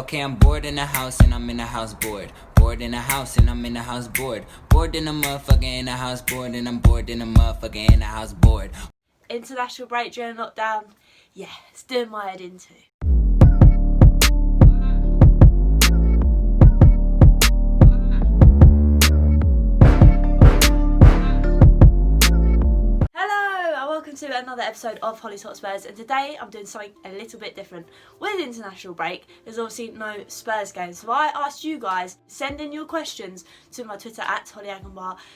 Okay, I'm bored in the house and I'm in the house bored. Bored in the house and I'm in the house bored. Bored in the motherfucker in the house bored, and I'm bored in the motherfucker in the house bored. International break during lockdown, yeah, it's doing my head into. Welcome to another episode of Hollie's Hotspurs, and today I'm doing something a little bit different. With international break, there's obviously no Spurs games, so I asked you guys to send in your questions to my Twitter at Hollie,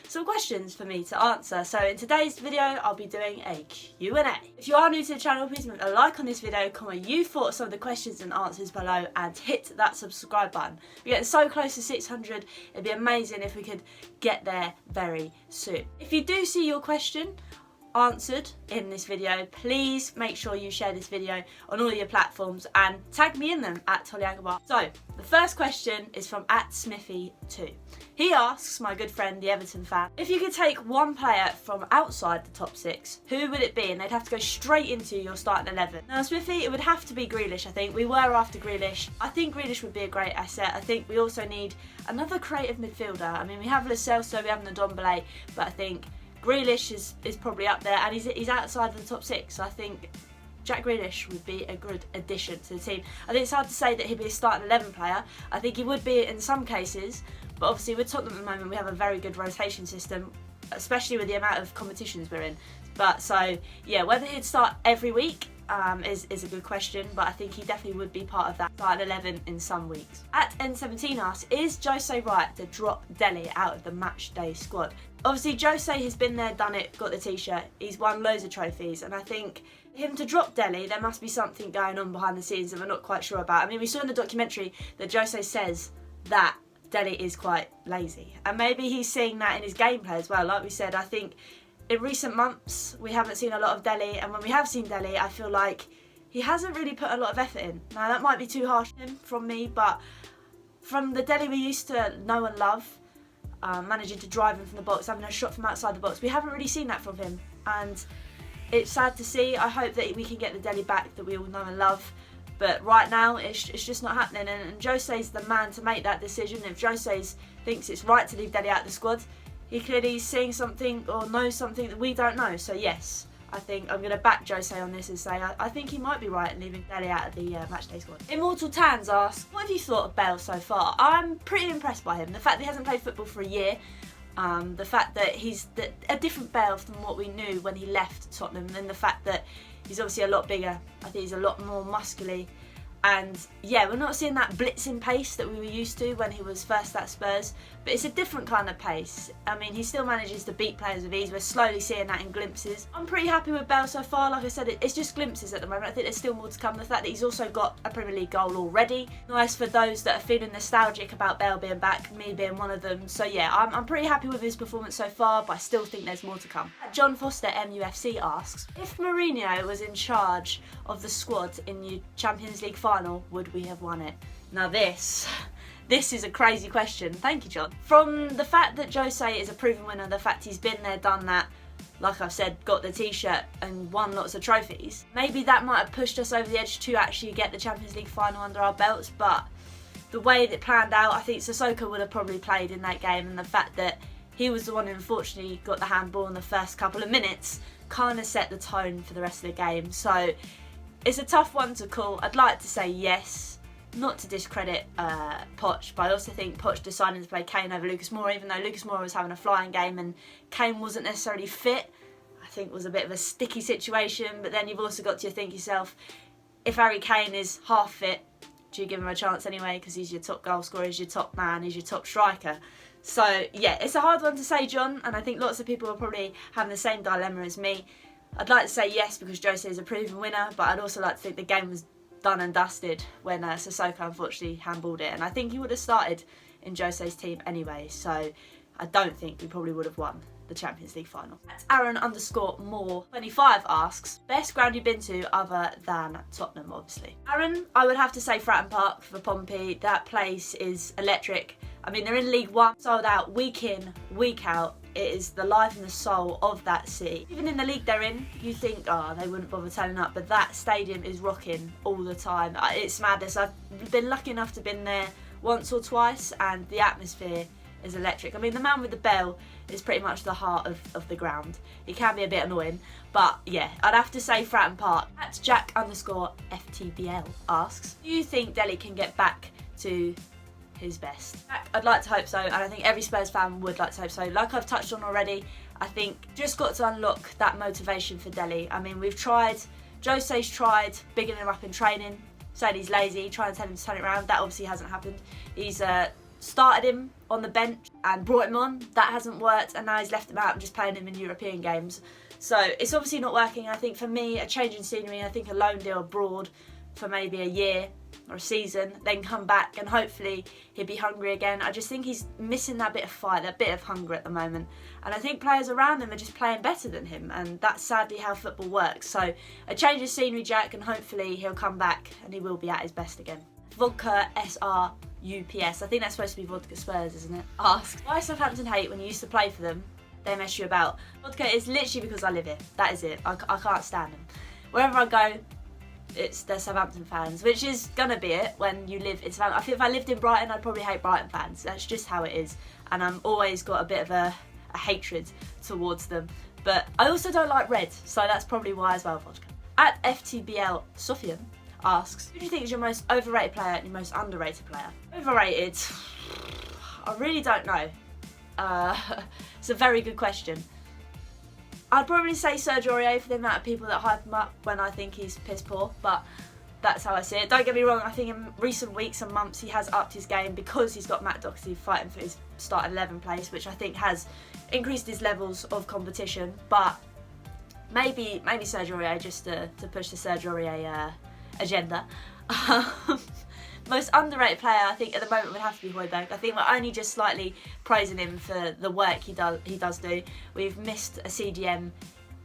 some questions for me to answer. So in today's video, I'll be doing a Q&A. If you are new to the channel, please leave a like on this video, comment you thought some of the questions and answers below, and hit that subscribe button. We're getting so close to 600, it'd be amazing if we could get there very soon. If you do see your question answered in this video, please make sure you share this video on all your platforms and tag me in them at Hollie. So the first question is from @Smithy2. He asks, my good friend the Everton fan, if you could take one player from outside the top 6, who would it be? And they'd have to go straight into your starting 11. Now Smithy, it would have to be Grealish. I think we were after Grealish. I think Grealish would be a great asset. I think we also need another creative midfielder. I mean, we have Lo Celso, we have Ndombele, but I think Grealish is probably up there, and he's outside of the top 6, so I think Jack Grealish would be a good addition to the team. I think it's hard to say that he'd be a starting 11 player. I think he would be in some cases, but obviously with Tottenham at the moment we have a very good rotation system, especially with the amount of competitions we're in. But so yeah, whether he'd start every week is a good question, but I think he definitely would be part of that starting 11 in some weeks. @N17 asks, is Jose right to drop Dele out of the match day squad? Obviously Jose has been there, done it, got the t-shirt, he's won loads of trophies, and I think him to drop Dele, there must be something going on behind the scenes that we're not quite sure about. I mean, we saw in the documentary that Jose says that Dele is quite lazy, and maybe he's seeing that in his gameplay as well. Like we said, I think in recent months we haven't seen a lot of Dele, and when we have seen Dele, I feel like he hasn't really put a lot of effort in. Now that might be too harsh from me, but from the Dele we used to know and love, managing to drive in from the box, having a shot from outside the box, we haven't really seen that from him, and it's sad to see. I hope that we can get the Dele back that we all know and love, but right now it's just not happening, and Jose's the man to make that decision. If Jose thinks it's right to leave Dele out of the squad, he clearly is seeing something or knows something that we don't know. So yes, I think I'm going to back Jose on this and say I think he might be right in leaving Dele out of the matchday squad. Immortal Tans asks, what have you thought of Bale so far? I'm pretty impressed by him. The fact that he hasn't played football for a year, the fact that he's a different Bale from what we knew when he left Tottenham, and the fact that he's obviously a lot bigger. I think he's a lot more muscular. And yeah, we're not seeing that blitzing pace that we were used to when he was first at Spurs, but it's a different kind of pace. I mean, he still manages to beat players with ease. We're slowly seeing that in glimpses. I'm pretty happy with Bale so far. Like I said, it's just glimpses at the moment. I think there's still more to come. The fact that he's also got a Premier League goal already. Nice for those that are feeling nostalgic about Bale being back, me being one of them. So yeah, I'm pretty happy with his performance so far, but I still think there's more to come. John Foster MUFC asks, if Mourinho was in charge of the squad in the Champions League final, would we have won it? Now this is a crazy question. Thank you, John. From the fact that Jose is a proven winner, the fact he's been there, done that, like I've said, got the t-shirt and won lots of trophies, maybe that might have pushed us over the edge to actually get the Champions League final under our belts, but the way that planned out, I think Sissoko would have probably played in that game, and the fact that he was the one who unfortunately got the handball in the first couple of minutes kind of set the tone for the rest of the game. So it's a tough one to call. I'd like to say yes, not to discredit Poch, but I also think Poch deciding to play Kane over Lucas Moura, even though Lucas Moura was having a flying game and Kane wasn't necessarily fit, I think was a bit of a sticky situation. But then you've also got to think yourself, if Harry Kane is half fit, do you give him a chance anyway? Because he's your top goal scorer, he's your top man, he's your top striker. So yeah, it's a hard one to say, John, and I think lots of people are probably having the same dilemma as me. I'd like to say yes because Jose is a proven winner, but I'd also like to think the game was done and dusted when Sissoko unfortunately handballed it, and I think he would have started in Jose's team anyway, so I don't think we probably would have won the Champions League final. Aaron_Moore25 asks, best ground you've been to other than Tottenham, obviously. Aaron, I would have to say Fratton Park for Pompey. That place is electric. I mean, they're in League One, sold out week in, week out. it is the life and the soul of that city. Even in the league they're in, you think, oh, they wouldn't bother turning up, but that stadium is rocking all the time. It's madness. I've been lucky enough to have been there once or twice, and the atmosphere is electric. I mean, the man with the bell is pretty much the heart of the ground. It can be a bit annoying, but yeah, I'd have to say Fratton Park. At Jack_FTBL asks, do you think Dele can get back to his best? I'd like to hope so, and I think every Spurs fan would like to hope so. Like I've touched on already, I think just got to unlock that motivation for Dele. I mean, we've tried, Jose's tried bigging him up in training, saying he's lazy, trying to tell him to turn it around. That obviously hasn't happened. He's started him on the bench and brought him on. That hasn't worked, and now he's left him out and just playing him in European games. So it's obviously not working. I think for me, a change in scenery, I think a loan deal abroad for maybe a year or a season, then come back and hopefully he'll be hungry again. I just think he's missing that bit of fight, that bit of hunger at the moment. And I think players around him are just playing better than him, and that's sadly how football works. So a change of scenery, Jack, and hopefully he'll come back and he will be at his best again. Vodka SRUPS, I think that's supposed to be Vodka Spurs, isn't it? Asks, why Southampton hate when you used to play for them? They mess you about. Vodka is literally because I live here. That is it. I can't stand them. Wherever I go, it's the Southampton fans, which is gonna be it when you live in Southampton. I think if I lived in Brighton, I'd probably hate Brighton fans. That's just how it is, and I'm always got a bit of a hatred towards them. But I also don't like red, so that's probably why as well. Vodka. At FTBL Sofian asks, who do you think is your most overrated player and your most underrated player? Overrated? I really don't know. It's a very good question. I'd probably say Serge Aurier for the amount of people that hype him up when I think he's piss poor, but that's how I see it. Don't get me wrong, I think in recent weeks and months he has upped his game because he's got Matt Doherty fighting for his starting 11 place, which I think has increased his levels of competition. But maybe Serge Aurier just to push the Serge Aurier agenda. Most underrated player, I think, at the moment would have to be Højbjerg. I think we're only just slightly praising him for the work he does do. We've missed a CDM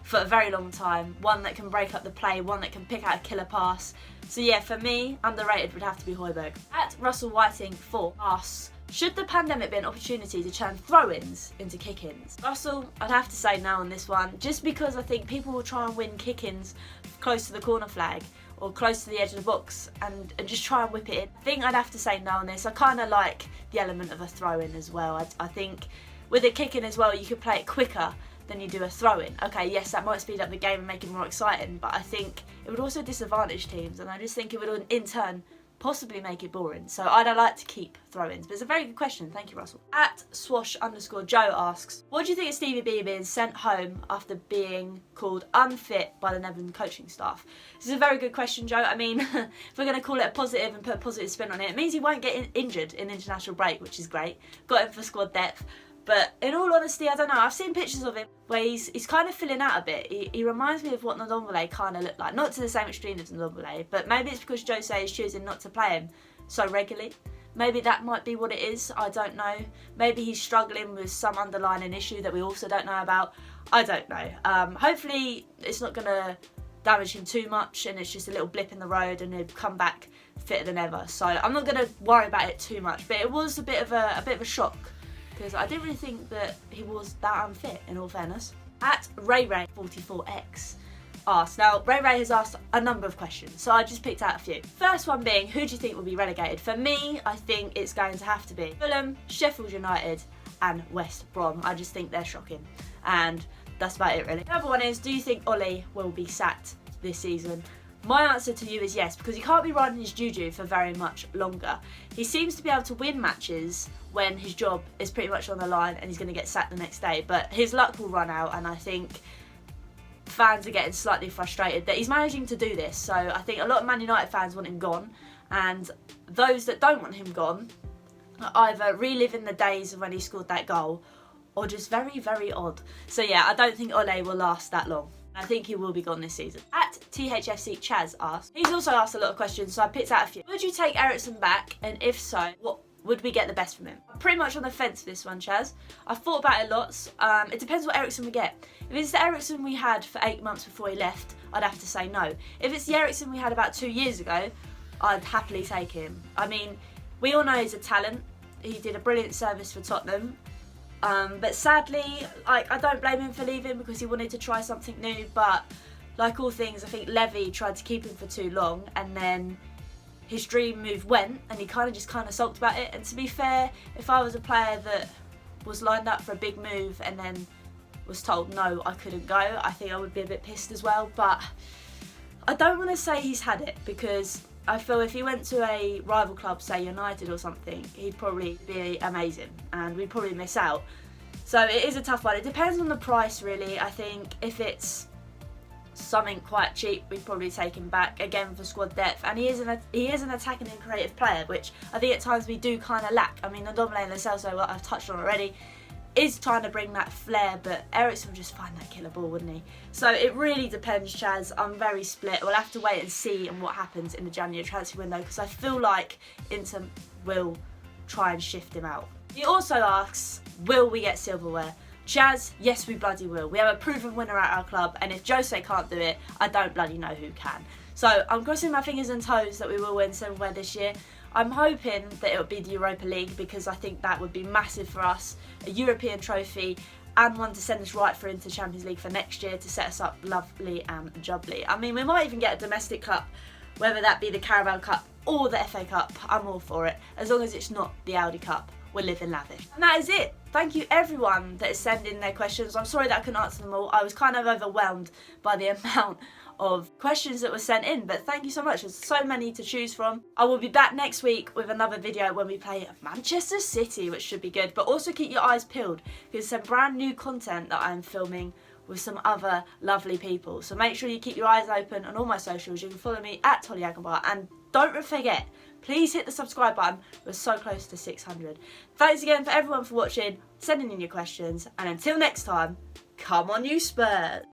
for a very long time. One that can break up the play, one that can pick out a killer pass. So yeah, for me, underrated would have to be Højbjerg. At Russell Whiting 4 asks, should the pandemic be an opportunity to turn throw-ins into kick-ins? Russell, I'd have to say no on this one, just because I think people will try and win kick-ins close to the corner flag or close to the edge of the box and just try and whip it in. I think I'd have to say no on this. I kind of like the element of a throw-in as well. I think with a kick-in as well, you could play it quicker than you do a throw-in. Okay, yes, that might speed up the game and make it more exciting, but I think it would also disadvantage teams, and I just think it would in turn possibly make it boring. So I'd like to keep throw-ins, but it's a very good question. Thank you, Russell. At Swash_Joe asks, what do you think of Stevie B being sent home after being called unfit by the Netherlands coaching staff? This is a very good question, Joe. I mean, if we're going to call it a positive and put a positive spin on it, it means he won't get injured in international break, which is great. Got him for squad depth. But in all honesty, I don't know. I've seen pictures of him where he's kind of filling out a bit. He reminds me of what Ndombele kind of looked like. Not to the same extreme as Ndombele, but maybe it's because Jose is choosing not to play him so regularly. Maybe that might be what it is. I don't know. Maybe he's struggling with some underlying issue that we also don't know about. I don't know. Hopefully it's not going to damage him too much and it's just a little blip in the road and he'll come back fitter than ever. So I'm not going to worry about it too much. But it was a bit of a shock, because I didn't really think that he was that unfit, in all fairness. At RayRay44X asks, now Ray has asked a number of questions, so I just picked out a few. First one being, who do you think will be relegated? For me, I think it's going to have to be Fulham, Sheffield United and West Brom. I just think they're shocking, and that's about it really. The other one is, do you think Hollie will be sacked this season? My answer to you is yes, because he can't be riding his juju for very much longer. He seems to be able to win matches when his job is pretty much on the line and he's going to get sacked the next day, but his luck will run out, and I think fans are getting slightly frustrated that he's managing to do this. So I think a lot of Man United fans want him gone, and those that don't want him gone are either reliving the days of when he scored that goal or just very, very odd. So yeah, I don't think Hollie will last that long. I think he will be gone this season. At THFC Chaz asks, he's also asked a lot of questions, so I picked out a few. Would you take Ericsson back, and if so, what would we get the best from him? I'm pretty much on the fence for this one, Chaz. I've thought about it lots. It depends what Ericsson we get. If it's the Ericsson we had for 8 months before he left, I'd have to say no. If it's the Ericsson we had about 2 years ago, I'd happily take him. I mean, we all know he's a talent. He did a brilliant service for Tottenham. But sadly, like, I don't blame him for leaving because he wanted to try something new, but like all things, I think Levy tried to keep him for too long, and then his dream move went, and he kind of sulked about it. And to be fair, if I was a player that was lined up for a big move and then was told no, I couldn't go, I think I would be a bit pissed as well. But I don't want to say he's had it, because I feel if he went to a rival club, say United or something, he'd probably be amazing and we'd probably miss out. So it is a tough one. It depends on the price, really. I think if it's something quite cheap, we'd probably take him back again for squad depth, and he is an attacking and creative player, which I think at times we do kind of lack. I mean, Ndombele and Lo Celso, what I've touched on already, is trying to bring that flair, but Eriksen will just find that killer ball, wouldn't he? So it really depends, Chaz. I'm very split. We'll have to wait and see and what happens in the January transfer window, because I feel like Inter will try and shift him out. He also asks, will we get silverware? Chaz, yes we bloody will. We have a proven winner at our club, and if Jose can't do it, I don't bloody know who can. So I'm crossing my fingers and toes that we will win silverware this year. I'm hoping that it will be the Europa League, because I think that would be massive for us. A European trophy, and one to send us right through into the Champions League for next year to set us up lovely and jubbly. I mean, we might even get a domestic cup, whether that be the Carabao Cup or the FA Cup. I'm all for it, as long as it's not the Audi Cup. We're living lavish. And that is it. Thank you everyone that is sending their questions. I'm sorry that I couldn't answer them all. I was kind of overwhelmed by the amount of questions that were sent in, but thank you so much. There's so many to choose from. I will be back next week with another video when we play Manchester City, which should be good, but also keep your eyes peeled, because some brand new content that I'm filming with some other lovely people. So make sure you keep your eyes open on all my socials. You can follow me at Hollie, and don't forget, please hit the subscribe button. We're so close to 600. Thanks again for everyone for watching, sending in your questions, and until next time, come on you Spurs!